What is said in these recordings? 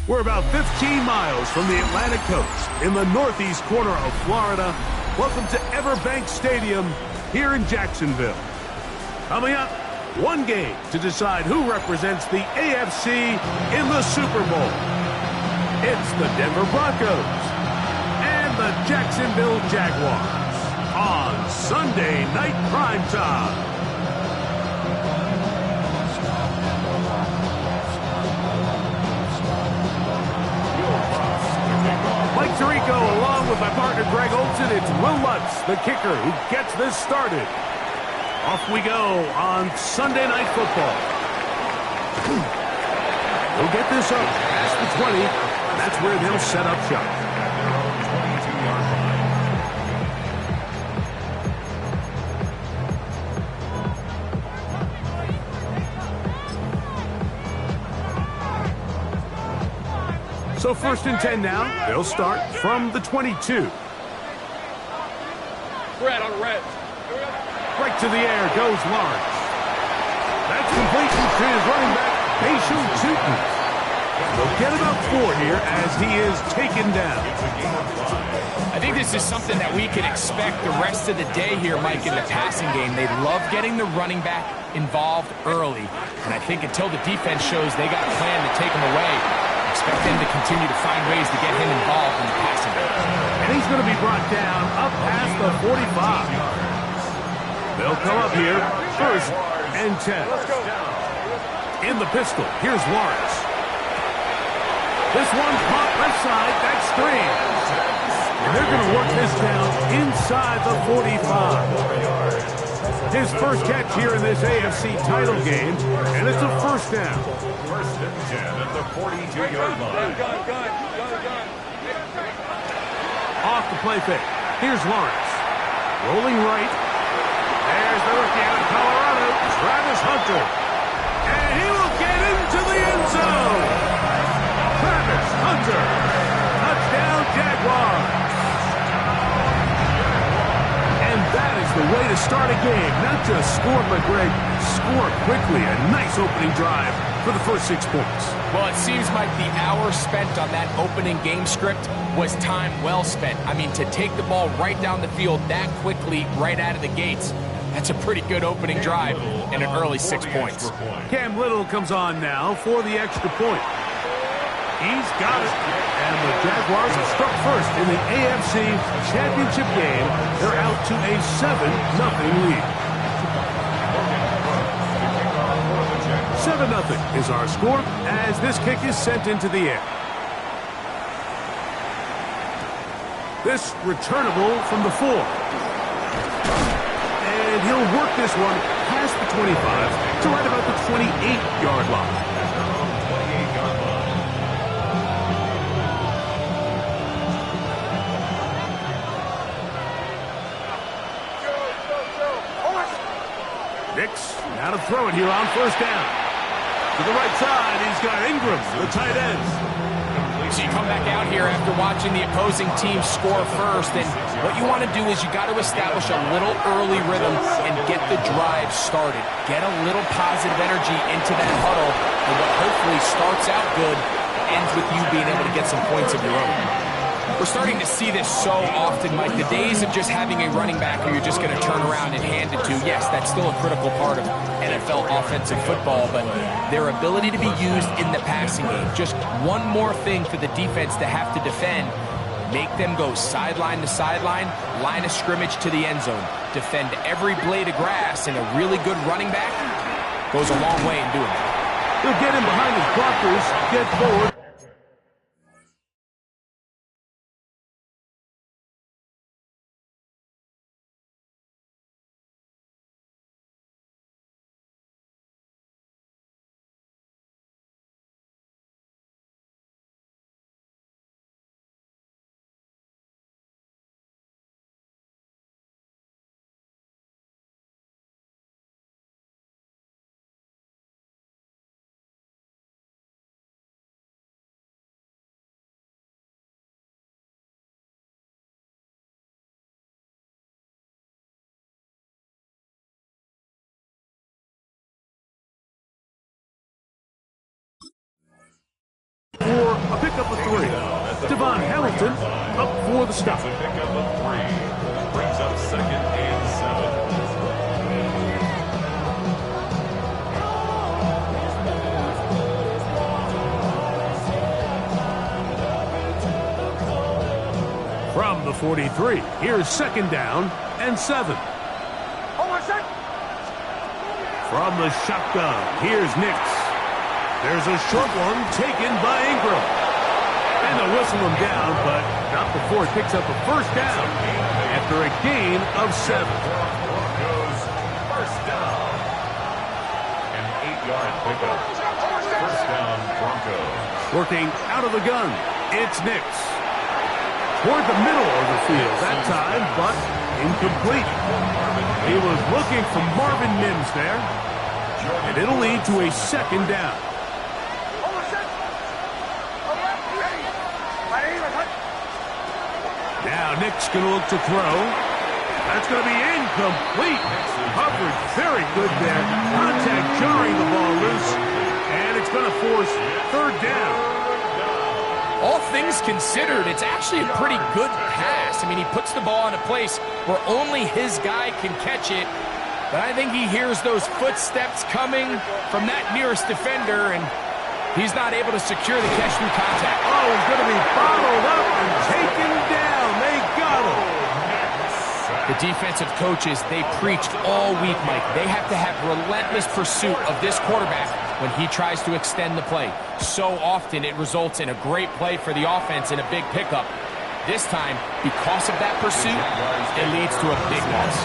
We're about 15 miles from the Atlantic coast in the northeast corner of Florida. Welcome to Everbank Stadium here in Jacksonville. Coming up, one game to decide who represents the AFC in the Super Bowl. It's the Denver Broncos and the Jacksonville Jaguars on Sunday Night Primetime. Mike Tirico along with my partner Greg Olson. It's Will Lutz, the kicker, who gets this started. Off we go on Sunday Night Football. We'll get this up past the 20. That's where they'll set up shop. So 1st and 10 now. They'll start from the 22. Red on red. Right to the air goes Lawrence. That's completion to his running back, Basham Tootin. They'll get about 4 here as he is taken down. I think this is something that we can expect the rest of the day here, Mike, in the passing game. They love getting the running back involved early. And I think until the defense shows they got a plan to take him away, expect them to continue to find ways to get him involved in the passing game. And he's going to be brought down up past the 45. They'll come up here, 1st and 10. In the pistol, here's Lawrence. This one caught left side, that's screen. And they're going to work this down inside the 45. His first catch here in this AFC title game, and it's a 1st down. 1st and 10 at the 42-yard line. Off the play fake. Here's Lawrence. Rolling right. There's the rookie out of Colorado, Travis Hunter. And he will get into the end zone. Travis Hunter. Touchdown, Jaguars. And that is the way to start a game. Not just score, but Greg, score quickly. A nice opening drive for the first 6 points. Well, it seems like the hour spent on that opening game script was time well spent. I mean, to take the ball right down the field that quickly, right out of the gates, that's a pretty good opening drive and an early 6 points. Cam Little comes on now for the extra point. He's got it. And the Jaguars have struck first in the AFC Championship game. They're out to a 7-0 lead. 7-0 is our score as this kick is sent into the air. This returnable from the 4. And he'll work this one past the 25 to right about the 28-yard line. Nix, now to throw it here on 1st down. To the right side, he's got Ingram, the tight end. So you come back out here after watching the opposing team score first, and what you want to do is you got to establish a little early rhythm and get the drive started. Get a little positive energy into that huddle, and what hopefully starts out good ends with you being able to get some points of your own. We're starting to see this so often, Mike. The days of just having a running back who you're just going to turn around and hand it to, yes, that's still a critical part of NFL offensive football, but their ability to be used in the passing game, just one more thing for the defense to have to defend, make them go sideline to sideline, line of scrimmage to the end zone, defend every blade of grass, and a really good running back goes a long way in doing that. He'll get him behind his blockers, get forward. A pickup of 3. Devon Hamilton up for the stop. A pickup of 3. Brings up 2nd and 7. From the 43, here's 2nd down and 7. From the shotgun, here's Nix. There's a short one taken by Ingram. And they'll whistle him down, but not before he picks up a 1st down after a gain of 7. Broncos, 1st down. An 8-yard pickup. 1st down, Broncos. Working out of the gun, it's Nix. Toward the middle of the field that time, but incomplete. He was looking for Marvin Mims there, and it'll lead to a 2nd down. Now Nick's going to look to throw. That's going to be incomplete. Coverage very good there. Contact jarring the ball loose, and it's going to force 3rd down. All things considered, it's actually a pretty good pass. I mean, he puts the ball in a place where only his guy can catch it. But I think he hears those footsteps coming from that nearest defender, and he's not able to secure the catch through contact. Oh, he's going to be bottled up and taken down. They got him. The defensive coaches, they preached all week, Mike. They have to have relentless pursuit of this quarterback when he tries to extend the play. So often it results in a great play for the offense and a big pickup. This time, because of that pursuit, it leads to a big loss.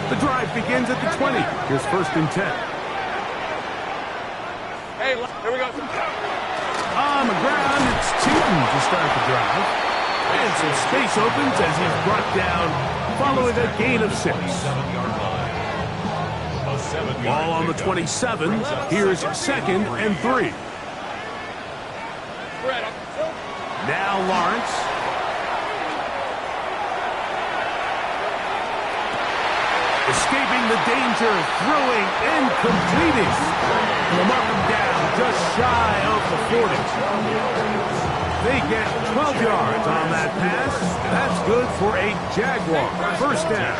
The drive begins at the 20. Here's 1st and 10. Hey, here we go. On the ground, it's Teaton to start the drive. And some space opens as he's brought down following a gain of 6. Ball on the 27. Here's 2nd and 3. Now Lawrence. Escaping the danger, throwing and completing. Will mark him down just shy of the 40. They get 12 yards on that pass. That's good for a Jaguar 1st down.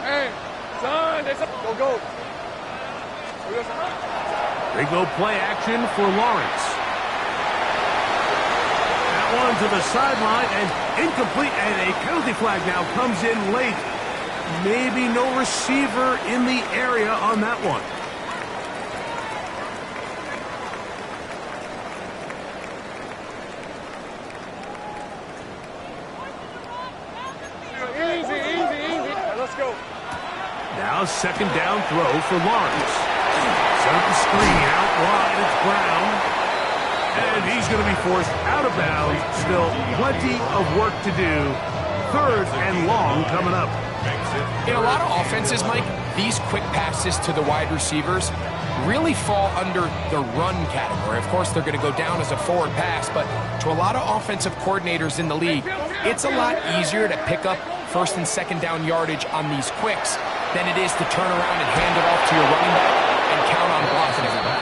Hey, son, go. They go play action for Lawrence. That one to the sideline and incomplete, and a penalty flag now comes in late. Maybe no receiver in the area on that one. Now 2nd down throw for Lawrence. Set up the screen out wide. It's Brown. And he's going to be forced out of bounds. Still plenty of work to do. 3rd and long coming up. In a lot of offenses, Mike, these quick passes to the wide receivers really fall under the run category. Of course, they're going to go down as a forward pass, but to a lot of offensive coordinators in the league, it's a lot easier to pick up 1st and 2nd down yardage on these quicks than it is to turn around and hand it off to your running back and count on blocking everybody.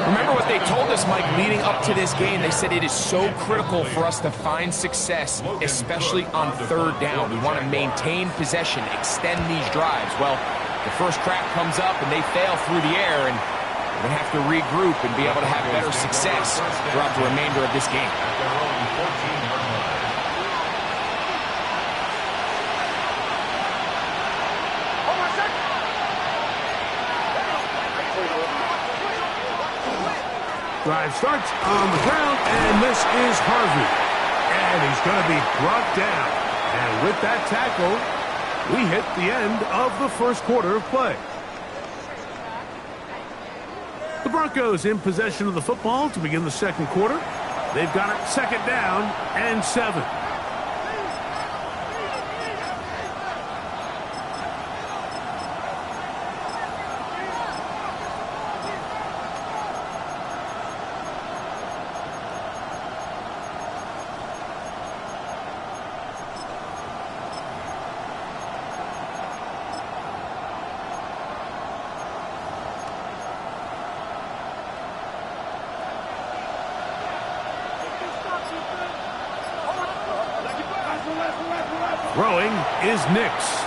Remember what they told us, Mike, leading up to this game. They said it is so critical for us to find success, especially on 3rd down. We want to maintain possession, extend these drives. Well, the first crack comes up and they fail through the air, and we're going to have to regroup and be able to have better success throughout the remainder of this game. Drive starts on the ground, and this is Harvey. And he's going to be brought down. And with that tackle, we hit the end of the 1st quarter of play. The Broncos in possession of the football to begin the 2nd quarter. They've got it 2nd down and 7. Throwing is Nix.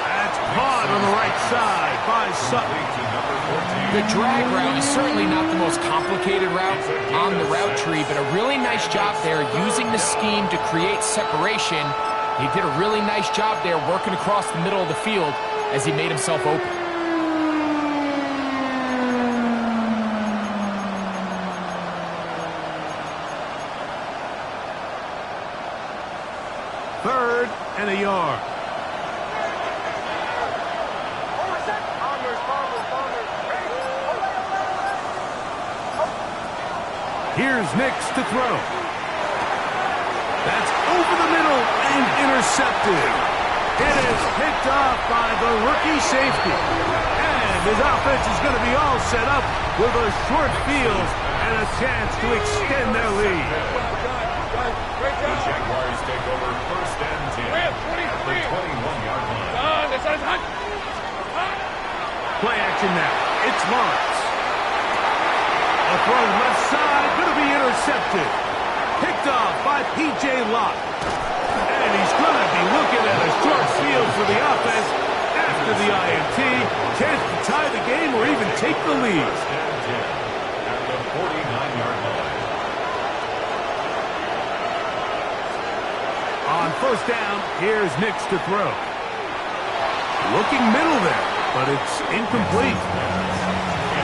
That's caught on the right side by Sutton. The drag route is certainly not the most complicated route on the route tree, but a really nice job there using the scheme to create separation. He did a really nice job there working across the middle of the field as he made himself open. Third and a yard. Here's Nix to throw. That's over the middle and intercepted. It is picked off by the rookie safety. And his offense is going to be all set up with a short field and a chance to extend their lead. The Jaguars take over first and 10 at the 21-yard line. Play action now. It's Lawrence. A throw left side, going to be intercepted. Picked off by P.J. Lott. And he's going to be looking at a short field for the offense after the INT. Chance to tie the game or even take the lead. First and 10 at the 49-yard line. On first down, here's Nix to throw. Looking middle there, but it's incomplete.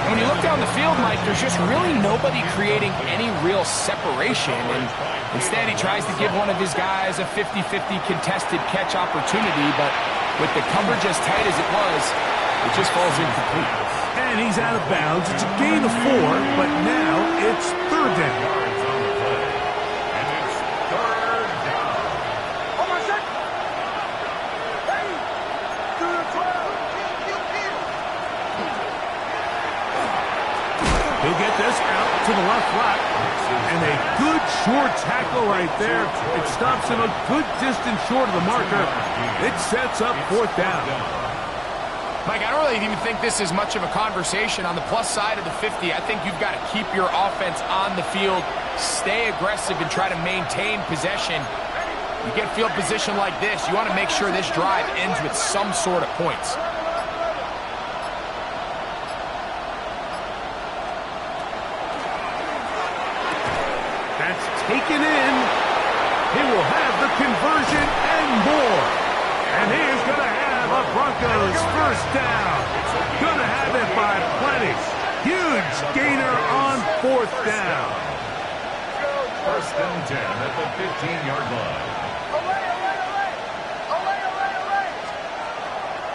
When you look down the field, Mike, there's just really nobody creating any real separation. And instead, he tries to give one of his guys a 50-50 contested catch opportunity. But with the coverage as tight as it was, it just falls incomplete. And he's out of bounds. It's a gain of 4, but now it's third down. Yards on the play. And it's third down. He'll get this out to the left flat. And a good short tackle right there. It stops him a good distance short of the marker. It sets up fourth down. Mike, I don't really even think this is much of a conversation on the plus side of the 50. I think you've got to keep your offense on the field, stay aggressive, and try to maintain possession. You get field position like this, you want to make sure this drive ends with some sort of points. That's taken in. He will have the conversion and more. And he is going to have a Broncos first down. Going to have it by plenty. Huge gainer on fourth down. First and 10 at the 15-yard line.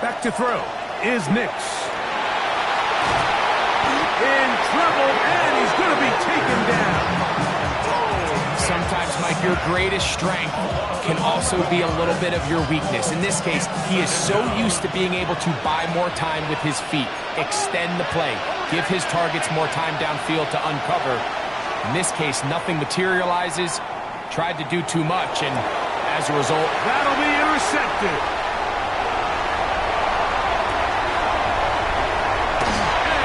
Back to throw is Nix. In trouble, and he's going to be taken down. Sometimes, Mike, your greatest strength can also be a little bit of your weakness. In this case, he is so used to being able to buy more time with his feet, extend the play, give his targets more time downfield to uncover. In this case, nothing materializes, tried to do too much, and as a result, That'll be intercepted.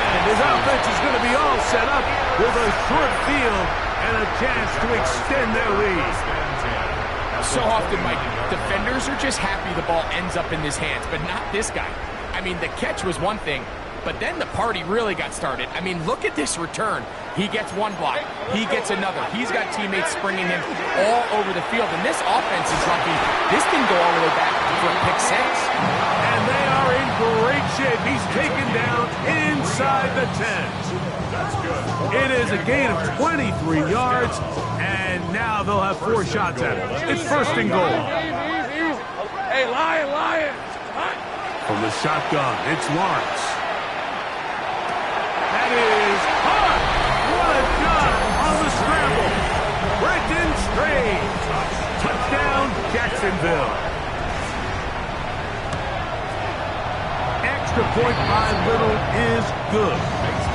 And his offense is going to be all set up with a short field and a chance to extend their lead. so often, Mike, defenders are just happy the ball ends up in his hands, but not this guy. I mean, the catch was one thing, but then the party really got started. I mean, look at this return. He gets one block. He gets another. He's got teammates springing him all over the field, and this offense is lucky. This can go all the way back for a pick six. And they are in great shape. He's taken down inside the 10. That's good. It is a gain of 23 yards, and now they'll have 4 shots at it. It's first and goal. Hey, Lion. From the shotgun, it's Lawrence. That is hot. What a shot on the scramble. Brenton Strange. Touchdown, Jacksonville. Extra point by Little is good.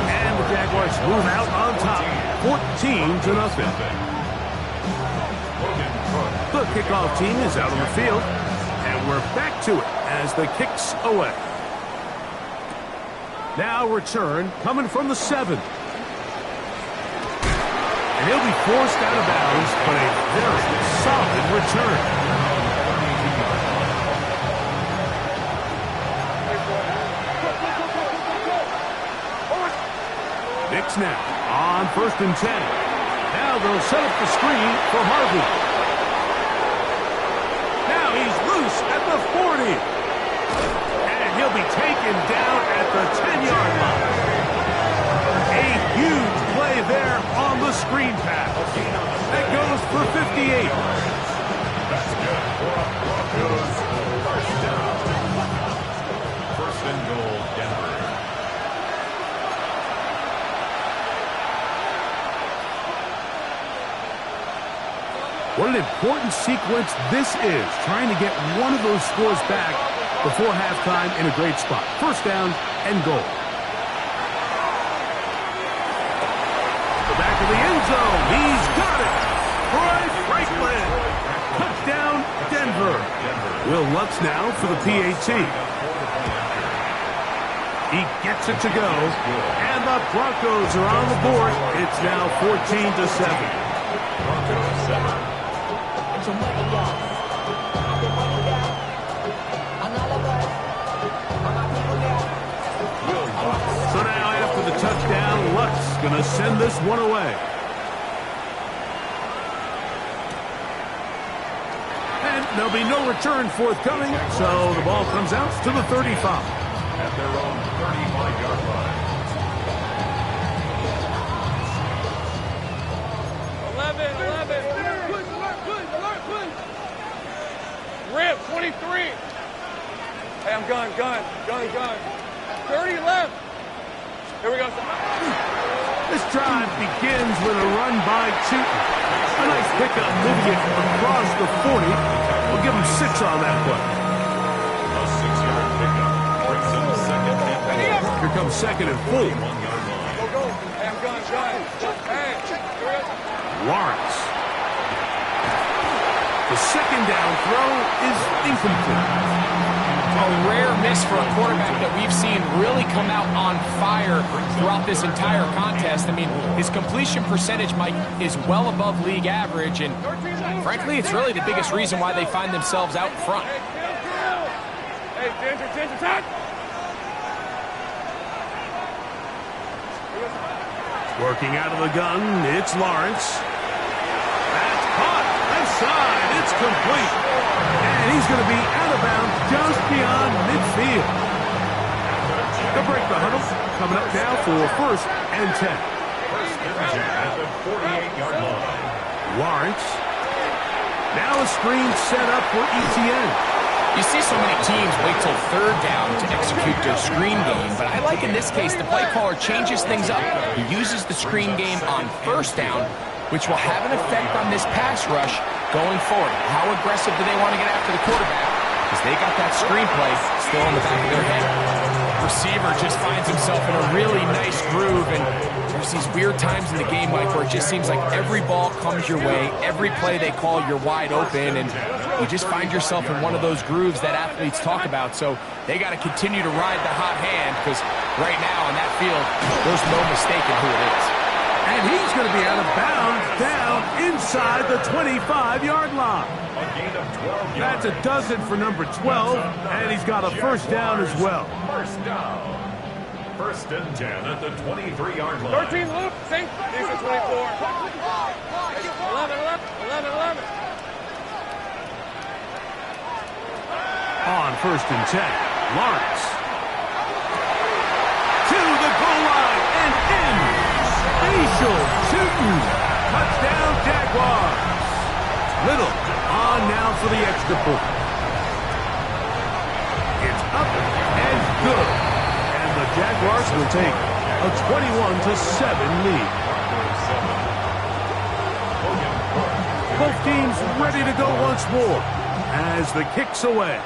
And the Jaguars move out on top, 14-0. The kickoff team is out on the field, and we're back to it as the kicks away. Now return coming from the 7. And he'll be forced out of bounds, but a very solid return. Knicks now on 1st and 10. Now they'll set up the screen for Harvey. Now he's loose at the 40. And he'll be taken down at the 10-yard line. A huge play there on the screen pass. That goes for 58. That's good for a Broncos first down. 1st and goal, Denver. What an important sequence this is, trying to get one of those scores back before halftime in a great spot. 1st down and goal. The back of the end zone. He's got it. Troy Franklin. Touchdown, Denver. Will Lutz now for the PAT. He gets it to go. And the Broncos are on the board. It's now 14-7. Broncos 7. So now after the touchdown, Lutz going to send this one away. And there'll be no return forthcoming, so the ball comes out to the 35. At their own 35-yard line. 11. Rip, 23. Hey, I'm gun. 30 left. Here we go. This drive begins with a run by Tootin. A nice pickup moving it across the 40. We'll give him 6 on that play. A 6-yard pickup brings him 2nd and goal. Here comes 2nd and full. 1-yard line. Go. Hey, I'm gun. Hey, here we go. Lawrence. The 2nd down throw is incomplete. A rare miss for a quarterback that we've seen really come out on fire throughout this entire contest. I mean, his completion percentage, Mike, is well above league average, and frankly, it's really the biggest reason why they find themselves out front. Hey, Ginger, touch! Working out of the gun, it's Lawrence. That's caught. Left side, it's complete. And he's going to be out of bounds just beyond midfield. They'll break the huddle. Coming up now for 1st and 10. 1st and 10 at the 48-yard line. Lawrence. Now a screen set up for ETN. You see so many teams wait till 3rd down to execute their screen game, but I like in this case the play caller changes things up. He uses the screen game on 1st down, which will have an effect on this pass rush going forward. How aggressive do they want to get after the quarterback? Because they got that screenplay still in the back of their head. Receiver just finds himself in a really nice groove, and there's these weird times in the game, Mike, where it just seems like every ball comes your way, every play they call, you're wide open, and you just find yourself in one of those grooves that athletes talk about. So they got to continue to ride the hot hand, because right now on that field, there's no mistaking who it is. And he's going to be out of bounds down inside the 25-yard line. A gain of 12 yards. That's a dozen for number 12, and he's got a 1st down as well. 1st down. 1st and 10 at the 23-yard line. 13 loop, sink. These are 24. 11. On 1st and 10, Lawrence. To the goal line and in. Facial shooting. Touchdown, Jaguars. Little on now for the extra point. It's up and good. And the Jaguars will take a 21-7 lead. Both teams ready to go once more as the kick's away.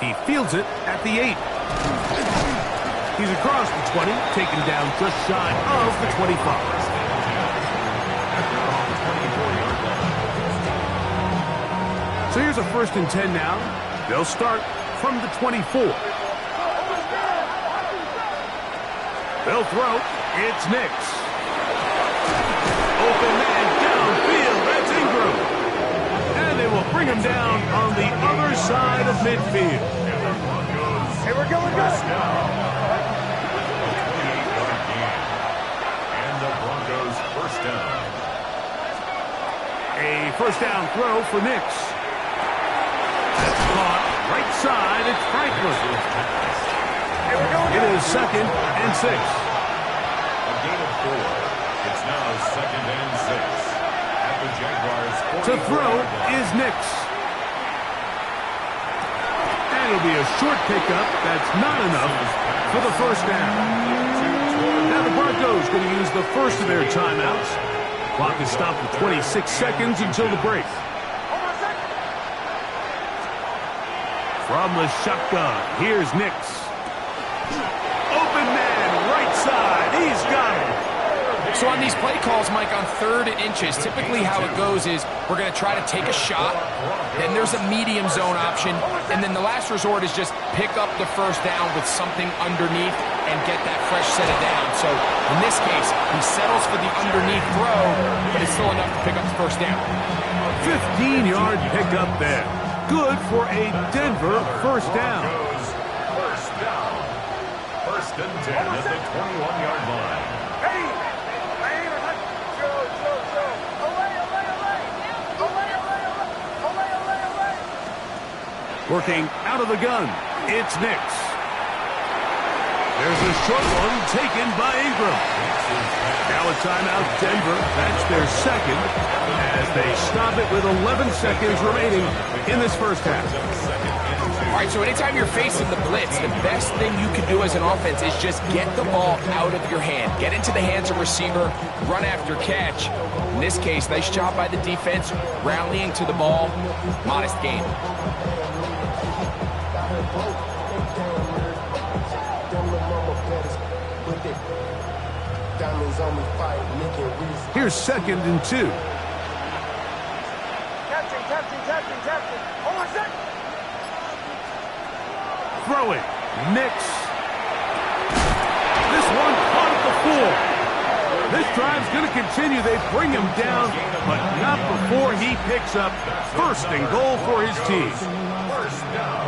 He fields it at the 8. He's across the 20, taken down just shy of the 25. So here's a 1st and 10 now. They'll start from the 24. They'll throw. It's Nix. Open man downfield. That's Ingram. And they will bring him down on the other side of midfield. Hey, we're going good. And the Broncos first down. A first down throw for Nix. That's caught. Right side, it's Franklin. Hey, we're going It good. is 2nd and 6. A gain of 4. It's now 2nd and 6. At the Jaguars' To 44 throw yard line. is Nix. And it'll be a short pickup. That's not enough for the first down. Now the Broncos going to use the first of their timeouts. Clock is stopped at 26 seconds until the break. From the shotgun, here's Nix. Open man, right side. He's got it. So on these play calls, Mike, on 3rd and inches, typically how it goes is we're going to try to take a shot, then there's a medium zone option, and then the last resort is just pick up the first down with something underneath and get that fresh set of down. So in this case, he settles for the underneath throw, but it's still enough to pick up the first down. 15-yard pickup there. Good for a Denver first down. First down. 1st and 10 at the 21-yard line. Hey, man, Working out of the gun, it's Nix. There's a short one taken by Ingram. Now a timeout, Denver. That's their 2nd as they stop it with 11 seconds remaining in this first half. All right, so anytime you're facing the blitz, the best thing you can do as an offense is just get the ball out of your hand. Get into the hands of receiver, run after catch. In this case, nice job by the defense, rallying to the ball. Modest gain. Here's 2nd and 2. Captain. Hold on a second. Throw it. Nix. This one caught at the 4. This drive's going to continue. They bring him down, but not before he picks up 1st and goal for his team.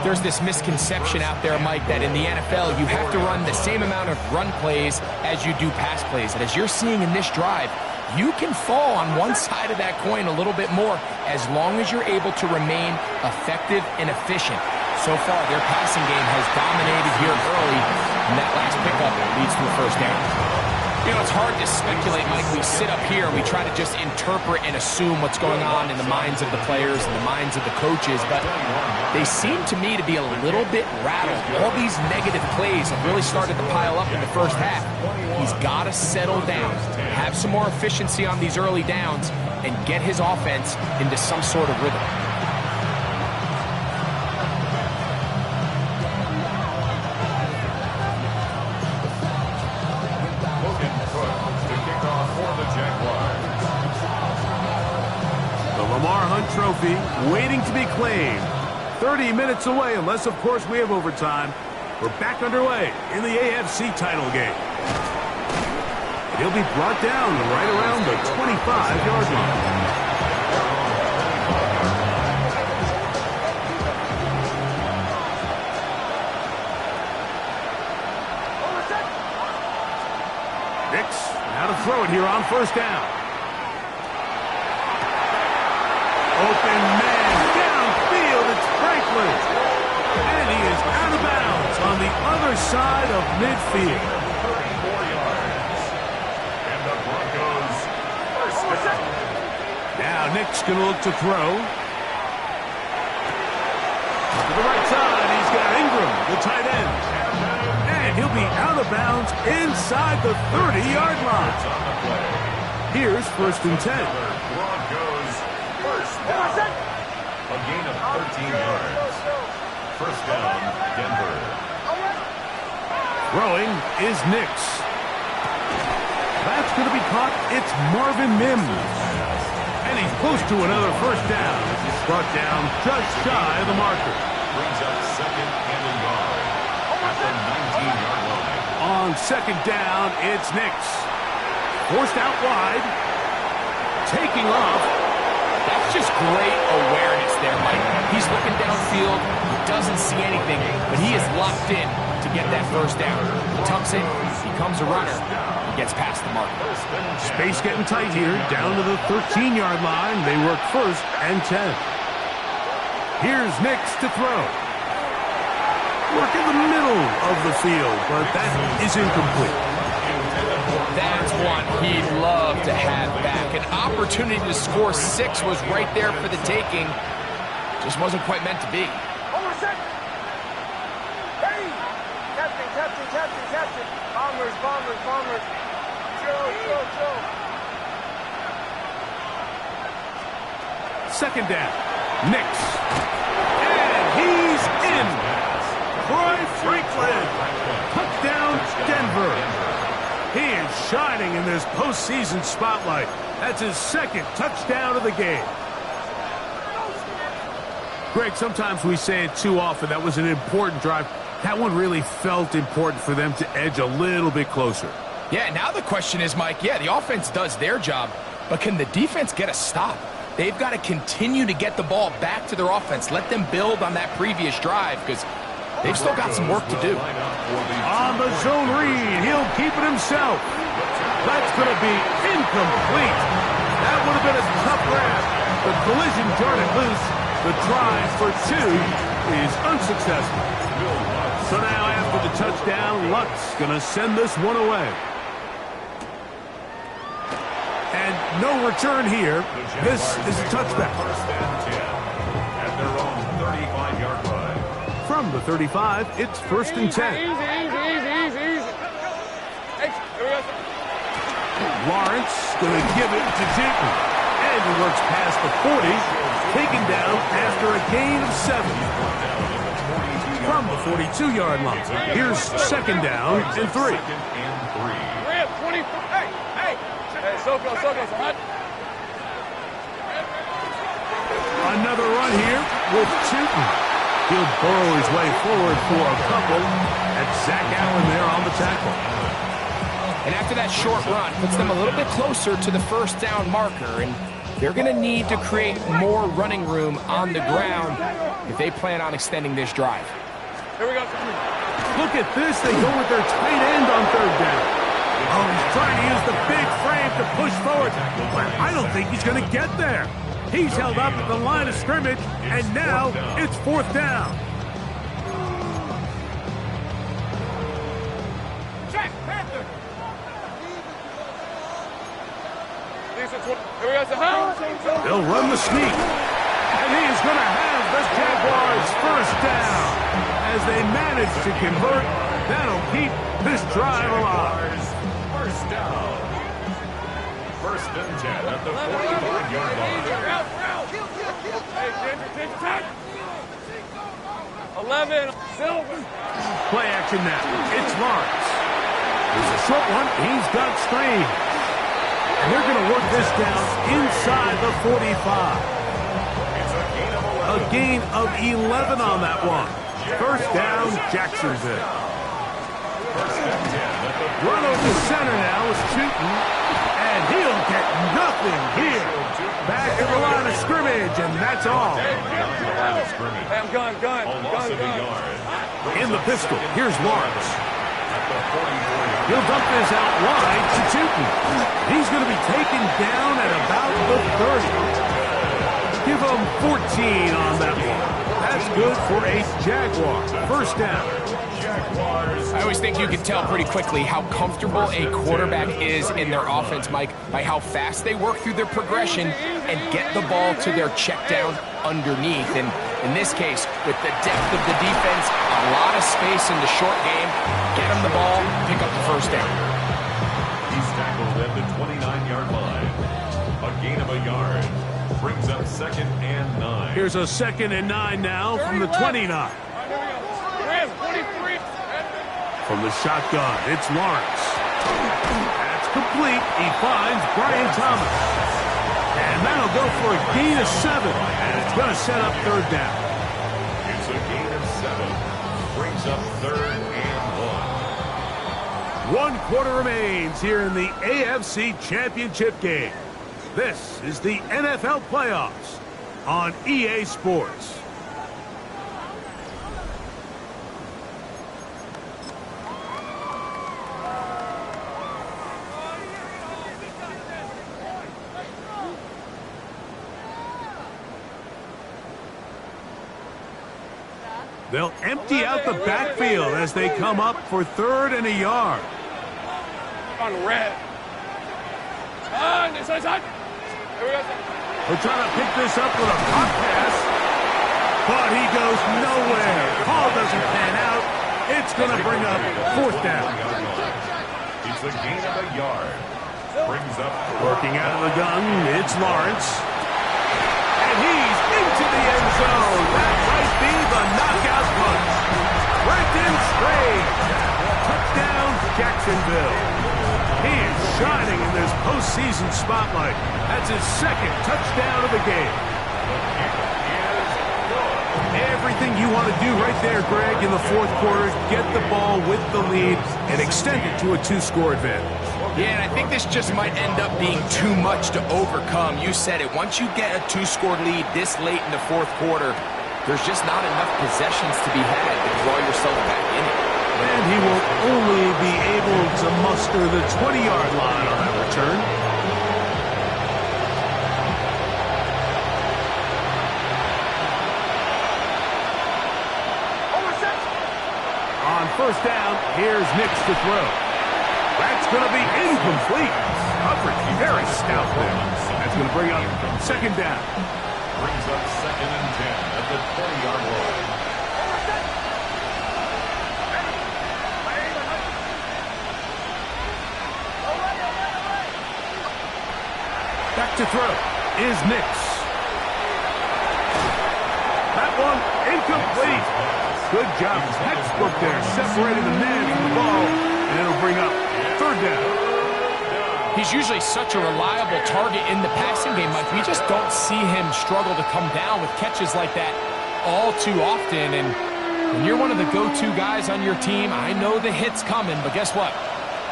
There's this misconception out there, Mike, that in the NFL you have to run the same amount of run plays as you do pass plays. And as you're seeing in this drive, you can fall on one side of that coin a little bit more as long as you're able to remain effective and efficient. So far, their passing game has dominated here early, and that last pickup leads to a first down. You know, it's hard to speculate, Mike. We sit up here and we try to just interpret and assume what's going on in the minds of the players and the minds of the coaches, but they seem to me to be a little bit rattled. All these negative plays have really started to pile up in the first half. He's got to settle down, have some more efficiency on these early downs, and get his offense into some sort of rhythm. Trophy waiting to be claimed. 30 minutes away, unless, of course, we have overtime. We're back underway in the AFC title game. He'll be brought down right around the 25-yard line. Nix, now to throw it here on first down. Open man downfield, it's Franklin. And he is out of bounds on the other side of midfield. 34 yards. And the Broncos first down. Now Nick's going to look to throw. To the right side, he's got Ingram, the tight end. And he'll be out of bounds inside the 30-yard line. Here's 1st and 10. Broncos first down. A gain of 13 yards. First down, Denver. Throwing is Nix. That's going to be caught. It's Marvin Mims. And he's close to another first down. He's brought down just shy of the marker. Brings up 2nd and long at the 19-yard line. On On second down, it's Nix. Forced out wide. Taking off. That's just great awareness there, Mike. He's looking downfield. He doesn't see anything, but he is locked in to get that first down. He tucks it. He becomes a runner. He gets past the mark. Space getting tight here. Down to the 13-yard line. They work first and 10. Here's Nix to throw. Work in the middle of the field, but that is incomplete. That's one he'd love to have back. An opportunity to score 6 was right there for the taking. Just wasn't quite meant to be. Hold on a sec. Hey! Captain. Bombers. Chill. Second down. Nix. And he's in. Troy Franklin. Touchdown, Denver. He is shining in this postseason spotlight. That's his second touchdown of the game. Greg, sometimes we say it too often. That was an important drive. That one really felt important for them to edge a little bit closer. Yeah, now the question is, Mike, the offense does their job, but can the defense get a stop? They've got to continue to get the ball back to their offense. Let them build on that previous drive because they've still got some work to do. On the zone read, he'll keep it himself. That's going to be incomplete. That would have been a tough grab. The collision turned it loose. The try for 2 is unsuccessful. So now after the touchdown, Luck's going to send this one away. And no return here. This is a touchback. First and 10 at their own 35-yard line. From the 35, it's first and 10. Easy. Hey, here we go. Lawrence going to give it to Newton. And he works past the 40, taken down after a gain of 7. From the 42-yard line. Here's second down and 3. We're at 20. Hey, so close, hot. Another run here with Newton. He'll burrow his way forward for a couple. That's Zach Allen there on the tackle. And after that short run, puts them a little bit closer to the first down marker, and they're going to need to create more running room on the ground if they plan on extending this drive. Here we go. Look at this. They go with their tight end on third down. Oh, he's trying to use the big frame to push forward. But I don't think he's going to get there. He's held up at the line of scrimmage, and now it's fourth down. Jack Panther. Here we go. They'll run the sneak. And he's going to have the Jaguars first down. As they manage to convert, that'll keep this drive alive. First down. First and 10 at the 45-yard line. Hey, Ginger, 11, Silver. Play action now. It's Lawrence. There's a short one. He's got screen. And they're going to work this down inside the 45. A gain of 11 on that one. First down, Jacksonville. Run over center now is Newton. And he'll get nothing here. Back at the line of scrimmage, and that's all. Hey, I'm gun. In the pistol, here's Lawrence. He'll dump this out wide to Newton. He's going to be taken down at about the 30. Give him 14 on that one. That's good for a Jaguar. First down. I always think you can tell pretty quickly how comfortable a quarterback is in their offense, Mike, by how fast they work through their progression and get the ball to their check down underneath. And in this case, with the depth of the defense, a lot of space in the short game, get him the ball, pick up the first down. He's tackled at the 29-yard line. A gain of a yard. Brings up second and 9. Here's a second and 9 now from the 29. From the shotgun, it's Lawrence. That's complete. He finds Brian Thomas. And that'll go for a gain of 7. And it's going to set up third down. It's a gain of 7. Brings up third and 1. One quarter remains here in the AFC Championship game. This is the NFL playoffs on EA Sports. They'll empty out the backfield as they come up for 3rd and a yard. On red. Inside. We're trying to pick this up with a pop pass, but he goes nowhere. Call doesn't pan out. It's going to bring up 4th down. It's a gain of a yard. Brings up Working out of the gun, it's Lawrence. And he's into the end zone. That might be the knockout punch. Brendan Strange. Touchdown, Jacksonville. He is shining in this postseason spotlight. That's his 2nd touchdown of the game. Everything you want to do right there, Greg, in the 4th quarter, get the ball with the lead and extend it to a 2-score advantage. Yeah, and I think this just might end up being too much to overcome. You said it. Once you get a 2-score lead this late in the 4th quarter, there's just not enough possessions to be had to draw yourself back in it. And he will only be able to muster the 20-yard line on that return. On 1st down, here's Nix to throw. That's going to be incomplete. Coverage very stout there. That's going to bring up 2nd down. brings up 2nd and 10 at the 20-yard line. Back to throw is Nix. That one incomplete. Good job, textbook there, separating the man from the ball, and it'll bring up 3rd down. He's usually such a reliable target in the passing game, Mike. We just don't see him struggle to come down with catches like that all too often. And when you're one of the go-to guys on your team, I know the hit's coming, but guess what?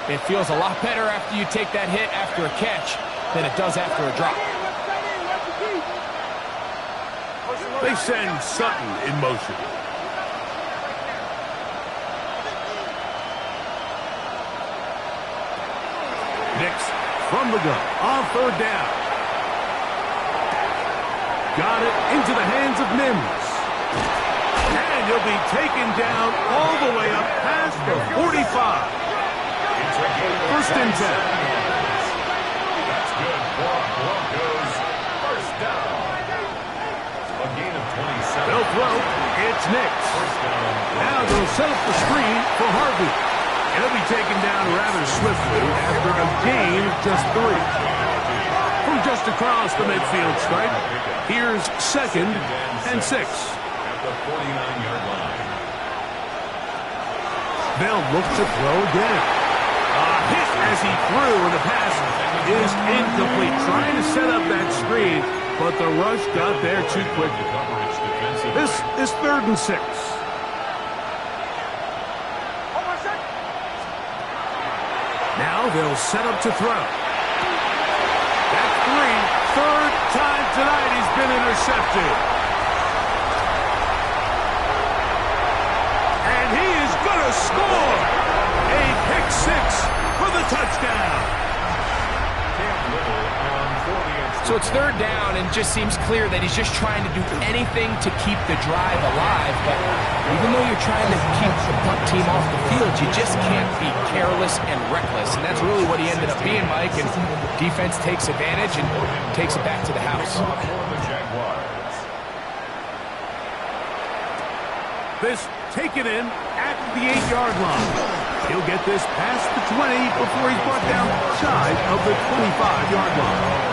It feels a lot better after you take that hit after a catch than it does after a drop. They send Sutton in motion. Nix from the gun on 3rd down. Got it into the hands of Mims. And he'll be taken down all the way up past the 45. 1st and 10. That's good for Broncos. 1st down. A gain of 27. They'll throw. It's Nix. Now they'll set up the screen for Harvey. He'll be taken down rather swiftly after a gain of just 3. From just across the midfield stripe, here's 2nd and 6. At the 49-yard line. They'll look to throw again. A hit as he threw, and the pass is incomplete. Trying to set up that screen, but the rush got there too quickly. This is 3rd and 6. Now they'll set up to throw. That's 3. 3rd time tonight he's been intercepted. And he is going to score. A pick 6 for the touchdown. So it's 3rd down, and just seems clear that he's just trying to do anything to keep the drive alive. But even though you're trying to keep the punt team off the field, you just can't be careless and reckless. And that's really what he ended up being, Mike. And defense takes advantage and takes it back to the house. This taken in at the 8-yard line. He'll get this past the 20 before he's brought down shy of the 25-yard line.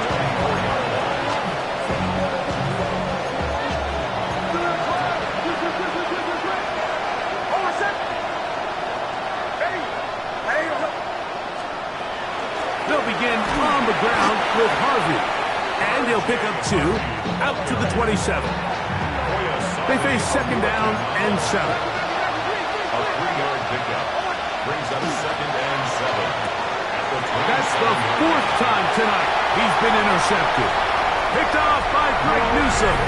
They'll begin on the ground with Harvey. And he'll pick up 2 out to the 27. They face 2nd down and 7. A 3-yard pickup. Brings up 2nd and 7. That's the 4th time tonight he's been intercepted. Picked off by Greg Newsome.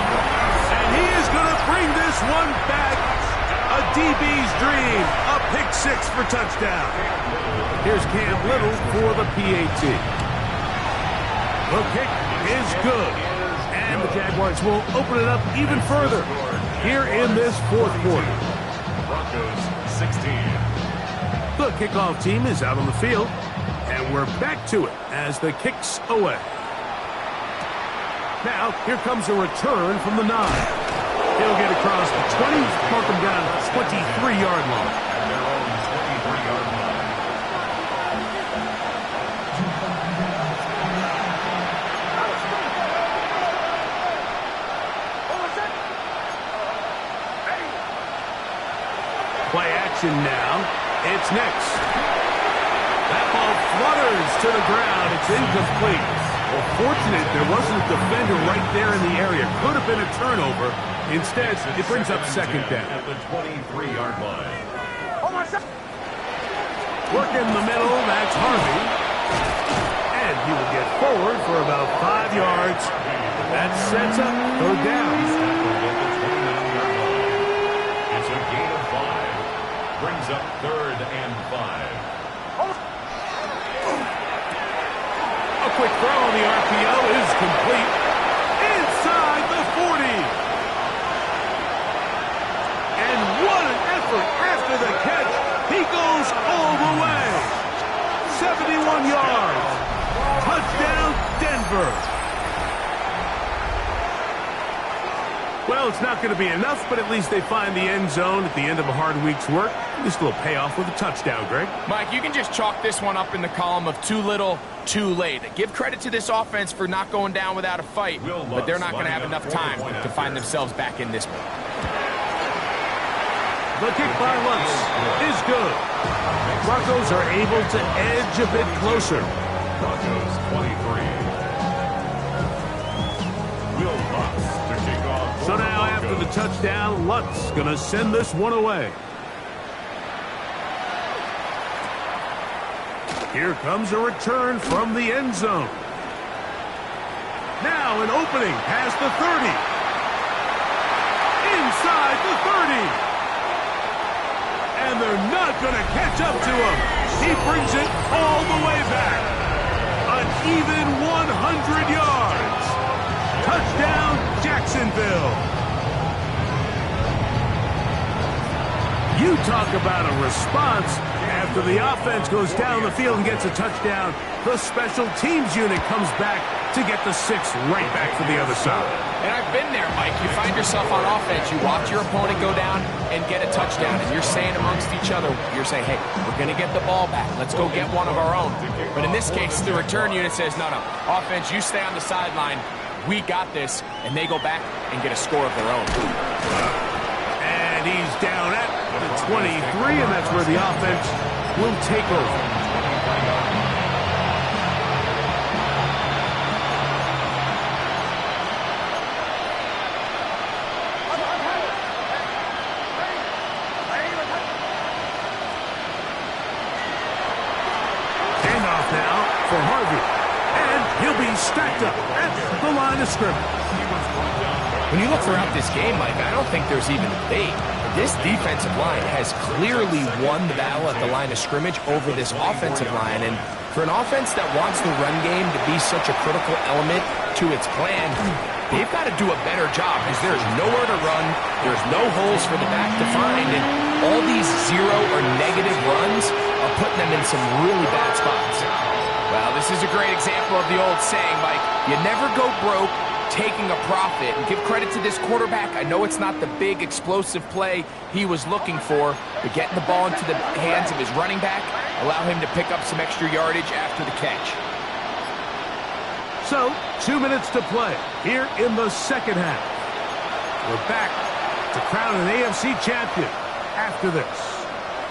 And he is going to bring this one back. A DB's dream. A pick 6 for touchdown. Here's Cam Little for the PAT. The kick is good. And the Jaguars will open it up even further here in this 4th quarter. Broncos 16. The kickoff team is out on the field. And we're back to it as the kick's away. Now, here comes a return from the 9. He'll get across the 20, mark him down 23-yard line. At their own 23-yard line. Play action now. It's next. That ball flutters to the ground. It's incomplete. Well, fortunate there wasn't a defender right there in the area. Could have been a turnover. Instead, it brings up 2nd down. At the 23-yard line. Work in the middle. That's Harvey. And he will get forward for about 5 yards. That sets up 3rd down. He's tackled at the 29-yard line. It's a gain of 5. Brings up 3rd and 5. A quick throw on the RPO is complete. Inside the 40. And what an effort after the catch. He goes all the way. 71 yards. Touchdown, Denver. Well, it's not going to be enough, but at least they find the end zone at the end of a hard week's work. This will pay off with a touchdown, Greg. Mike, you can just chalk this one up in the column of too little, too late. Give credit to this offense for not going down without a fight, but they're not going to have enough time to find themselves back in this one. The kick by Lutz is good. Broncos are able to edge a bit closer. Broncos 23. Will Lutz to kick off. So now after the touchdown, Lutz going to send this one away. Here comes a return from the end zone. Now an opening past the 30. Inside the 30. And they're not going to catch up to him. He brings it all the way back. An even 100 yards. Touchdown, Jacksonville. You talk about a response. After the offense goes down the field and gets a touchdown, the special teams unit comes back to get the 6 right back for the other side. And I've been there, Mike. You find yourself on offense, you watch your opponent go down and get a touchdown, and you're saying amongst each other, you're saying, hey, we're going to get the ball back. Let's go get one of our own. But in this case, the return unit says, no, offense, you stay on the sideline. We got this, and they go back and get a score of their own. And he's down at the 23, and that's where the offense will take over. Handoff now for Harvey. And he'll be stacked up at the line of scrimmage. When you look throughout this game, Mike, I don't think there's even a debate. This defensive line has clearly won the battle at the line of scrimmage over this offensive line. And for an offense that wants the run game to be such a critical element to its plan, they've got to do a better job because there's nowhere to run. There's no holes for the back to find. And all these zero or negative runs are putting them in some really bad spots. Well, this is a great example of the old saying, Mike, you never go broke taking a profit. And give credit to this quarterback. I know it's not the big explosive play he was looking for, but getting the ball into the hands of his running back allow him to pick up some extra yardage after the catch. So, 2 minutes to play here in the second half. We're back to crown an AFC champion after this.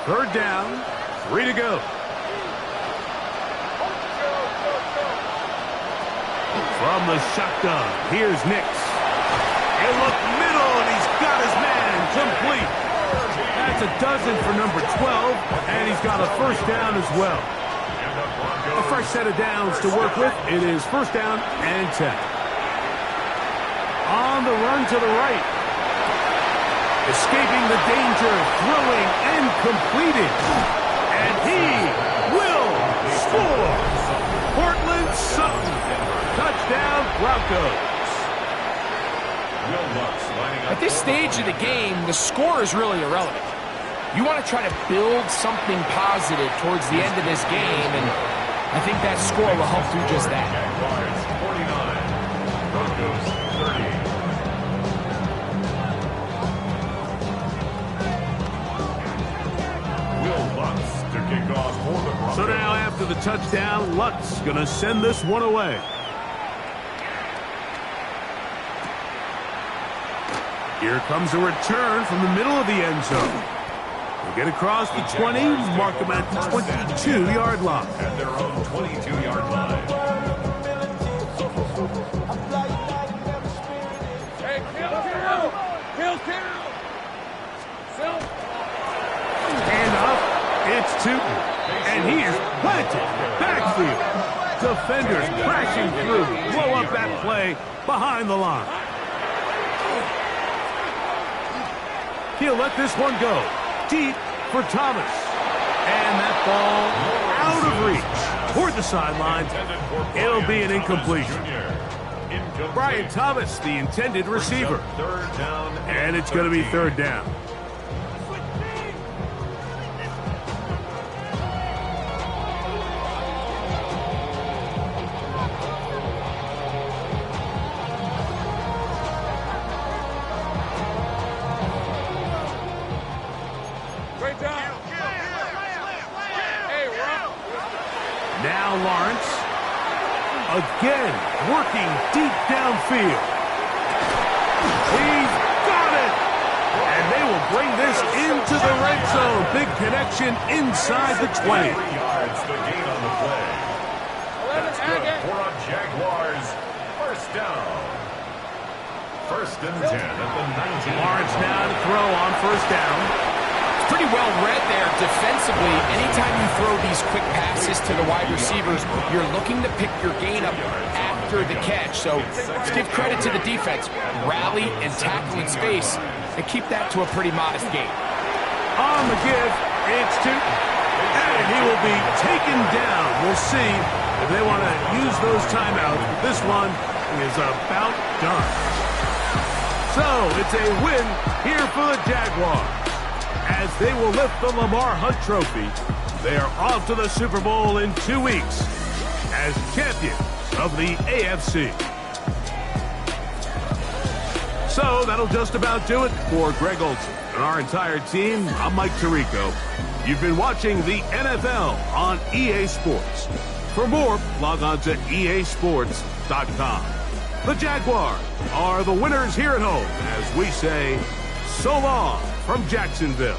3rd down, 3 to go. From the shotgun, here's Nix. He'll look middle, and he's got his man complete. That's That's a dozen for number 12, and he's got a first down as well. A fresh set of downs to work with. It is first down and 10. On the run to the right. Escaping the danger, throwing and completing. And he will score. Portland Sutton. Touchdown Broncos. At this stage of the game, the score is really irrelevant. You want to try to build something positive towards the end of this game, and I think that score will help do just that. Jaguars 49, Broncos 30. Will Lutz to kick off for the Broncos. So now after the touchdown, Lutz going to send this one away. Here comes a return from the middle of the end zone. They get across the 20, mark them at the 22-yard line. At their own 22-yard line. Hey, kill. And up, it's Tootin. And he is planted. Backfield. Defenders crashing through. Blow up that play behind the line. He'll let this one go. Deep for Thomas. And that ball out of reach. Toward the sidelines. It'll be an incompletion. Brian Thomas, the intended receiver. And it's going to be third down. Now Lawrence, again, working deep downfield. He's got it! And they will bring this into the red zone. Big connection inside the 20. 3 yards the gain on the play. That's good for a Jaguars first down. First and 10 at the 19. Lawrence now to throw on first down. Pretty well read there defensively. Anytime you throw these quick passes to the wide receivers, you're looking to pick your gain up after the catch. So let's give credit to the defense. Rally and tackle in space and keep that to a pretty modest gain. On the give, it's Tootin. And he will be taken down. We'll see if they want to use those timeouts. This one is about done. So it's a win here for the Jaguars. As they will lift the Lamar Hunt Trophy, they are off to the Super Bowl in 2 weeks as champions of the AFC. So that'll just about do it for Greg Olsen and our entire team. I'm Mike Tirico. You've been watching the NFL on EA Sports. For more, log on to easports.com. The Jaguars are the winners here at home as we say so long from Jacksonville.